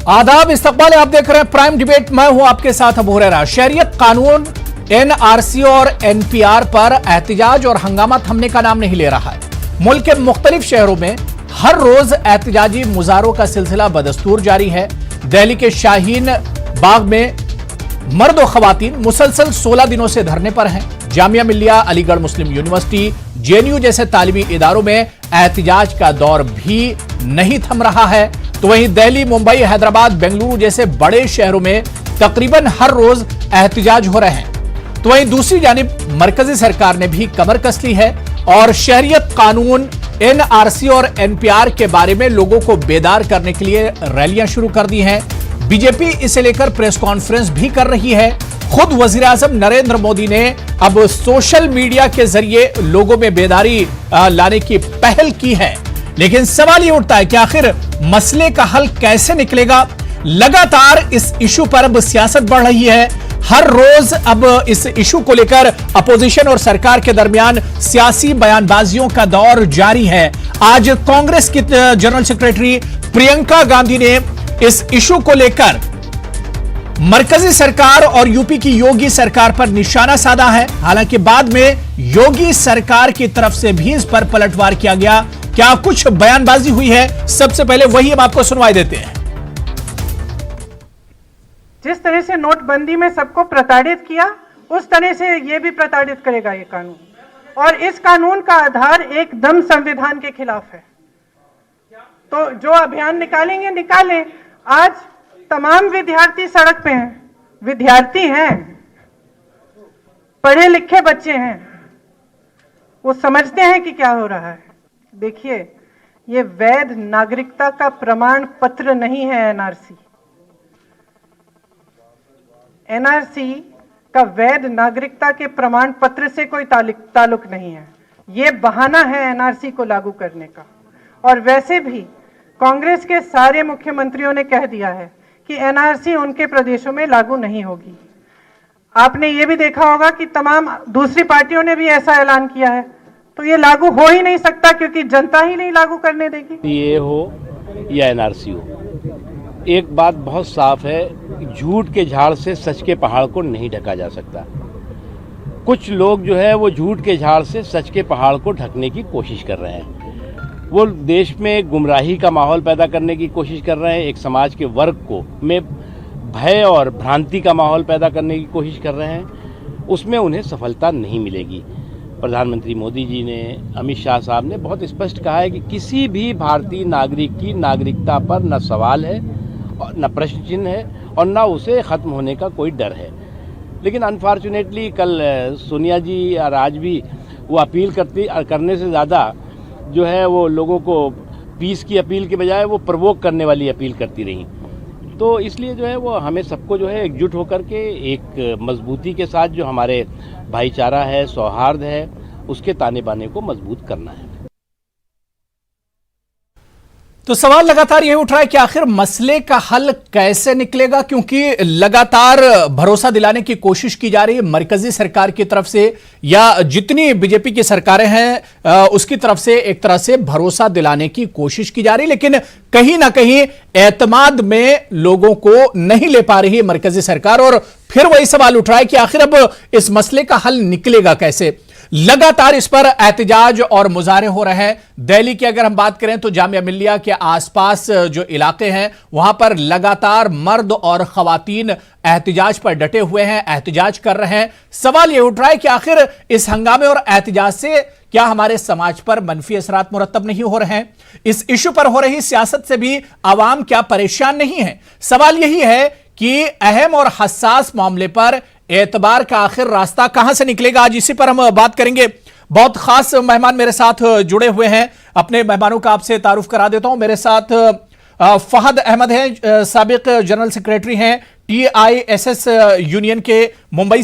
आदाब, इस्तकबाल है। आप देख रहे हैं प्राइम डिबेट। मैं हूं आपके साथ अबू हुरैरा। शहरियत कानून, एनआरसी और एनपीआर पर एहतजाज और हंगामा थमने का नाम नहीं ले रहा है। मुल्क के मुख्तलिफ शहरों में हर रोज एहतजाजी मुजाहरों का सिलसिला बदस्तूर जारी है। दिल्ली के शाहीन बाग में मर्द और खवातीन मुसलसल 16 दिनों से धरने पर हैं। जामिया मिल्लिया, अलीगढ़ मुस्लिम यूनिवर्सिटी, जेएनयू जैसे तालीमी इदारों में एहतजाज का दौर भी नहीं थम रहा है। तो वहीं दिल्ली, मुंबई, हैदराबाद, बेंगलुरु जैसे बड़े शहरों में तकरीबन हर रोज एहतजाज हो रहे हैं। तो वहीं दूसरी जानिब मरकजी सरकार ने भी कमर कस ली है और शहरियत कानून, एनआरसी और एनपीआर के बारे में लोगों को बेदार करने के लिए रैलियां शुरू कर दी हैं। बीजेपी इसे लेकर प्रेस कॉन्फ्रेंस भी कर रही है। खुद वजीर आजम नरेंद्र मोदी ने अब सोशल मीडिया के जरिए लोगों में बेदारी लाने की पहल की है। लेकिन सवाल यह उठता है कि आखिर मसले का हल कैसे निकलेगा। लगातार इस इशू पर अब सियासत बढ़ रही है। हर रोज अब इस इशू को लेकर अपोजिशन और सरकार के दरमियान सियासी बयानबाजियों का दौर जारी है। आज कांग्रेस की जनरल सेक्रेटरी प्रियंका गांधी ने इस इशू को लेकर मरकजी सरकार और यूपी की योगी सरकार पर निशाना साधा है। हालांकि बाद में योगी सरकार की तरफ से भी इस पर पलटवार किया गया। क्या कुछ बयानबाजी हुई है, सबसे पहले वही हम आपको सुनवाई देते हैं। जिस तरह से नोटबंदी में सबको प्रताड़ित किया, उस तरह से यह भी प्रताड़ित करेगा ये कानून। और इस कानून का आधार एकदम संविधान के खिलाफ है। तो जो अभियान निकालेंगे निकालें। आज तमाम विद्यार्थी सड़क पे हैं। विद्यार्थी हैं, पढ़े लिखे बच्चे हैं, वो समझते हैं कि क्या हो रहा है। देखिए, ये वैध नागरिकता का प्रमाण पत्र नहीं है। एनआरसी का वैध नागरिकता के प्रमाण पत्र से कोई ताल्लुक नहीं है। ये बहाना है एनआरसी को लागू करने का। और वैसे भी कांग्रेस के सारे मुख्यमंत्रियों ने कह दिया है कि एनआरसी उनके प्रदेशों में लागू नहीं होगी। आपने ये भी देखा होगा कि तमाम दूसरी पार्टियों ने भी ऐसा ऐलान किया है। तो ये लागू हो ही नहीं सकता, क्योंकि जनता ही नहीं लागू करने देगी। ये हो या एनआरसी हो, एक बात बहुत साफ है, झूठ के झाड़ से सच के पहाड़ को नहीं ढका जा सकता। कुछ लोग जो है वो झूठ के झाड़ से सच के पहाड़ को ढकने की कोशिश कर रहे हैं। वो देश में गुमराही का माहौल पैदा करने की कोशिश कर रहे हैं। एक समाज के वर्ग को में भय और भ्रांति का माहौल पैदा करने की कोशिश कर रहे हैं। उसमें उन्हें सफलता नहीं मिलेगी। प्रधानमंत्री मोदी जी ने, अमित शाह साहब ने बहुत स्पष्ट कहा है कि किसी भी भारतीय नागरिक की नागरिकता पर न सवाल है, न प्रश्न चिन्ह है और न उसे ख़त्म होने का कोई डर है। लेकिन अनफॉर्चुनेटली कल सोनिया जी और आज भी वो अपील करने से ज़्यादा जो है वो लोगों को पीस की अपील के बजाय वो प्रवोक करने वाली अपील करती रही। तो इसलिए जो है वो हमें सबको जो है एकजुट होकर के एक मजबूती के साथ जो हमारे भाईचारा है, सौहार्द है, उसके ताने बाने को मजबूत करना है। तो सवाल लगातार यही उठ रहा है कि आखिर मसले का हल कैसे निकलेगा, क्योंकि लगातार भरोसा दिलाने की कोशिश की जा रही है मरकजी सरकार की तरफ से, या जितनी बीजेपी की सरकारें हैं उसकी तरफ से एक तरह से भरोसा दिलाने की कोशिश की जा रही है। लेकिन कहीं ना कहीं एतमाद में लोगों को नहीं ले पा रही है मरकजी सरकार। और फिर वही सवाल उठ रहा है कि आखिर अब इस मसले का हल निकलेगा कैसे। लगातार इस पर एहतजाज और मुजाहरे हो रहे हैं। दिल्ली की अगर हम बात करें तो जामिया मिल्लिया के आसपास जो इलाके हैं वहां पर लगातार मर्द और खवातीन एहतजाज पर डटे हुए हैं, एहतजाज कर रहे हैं। सवाल यह उठ रहा है कि आखिर इस हंगामे और एहतजाज से क्या हमारे समाज पर मनफी असरात मुरत्तब नहीं हो रहे हैं? इस इशू पर हो रही सियासत से भी आवाम क्या परेशान नहीं है? सवाल यही है कि अहम और हसास मामले पर एतबार का आखिर रास्ता कहां से निकलेगा। आज इसी पर हम बात करेंगे। बहुत खास मेहमान मेरे साथ जुड़े हुए हैं। अपने मेहमानों का आपसे तारुफ करा देता हूं। मेरे साथ फहद अहमद हैं, साबिक जनरल सेक्रेटरी हैं, TISS यूनियन के, मुंबई से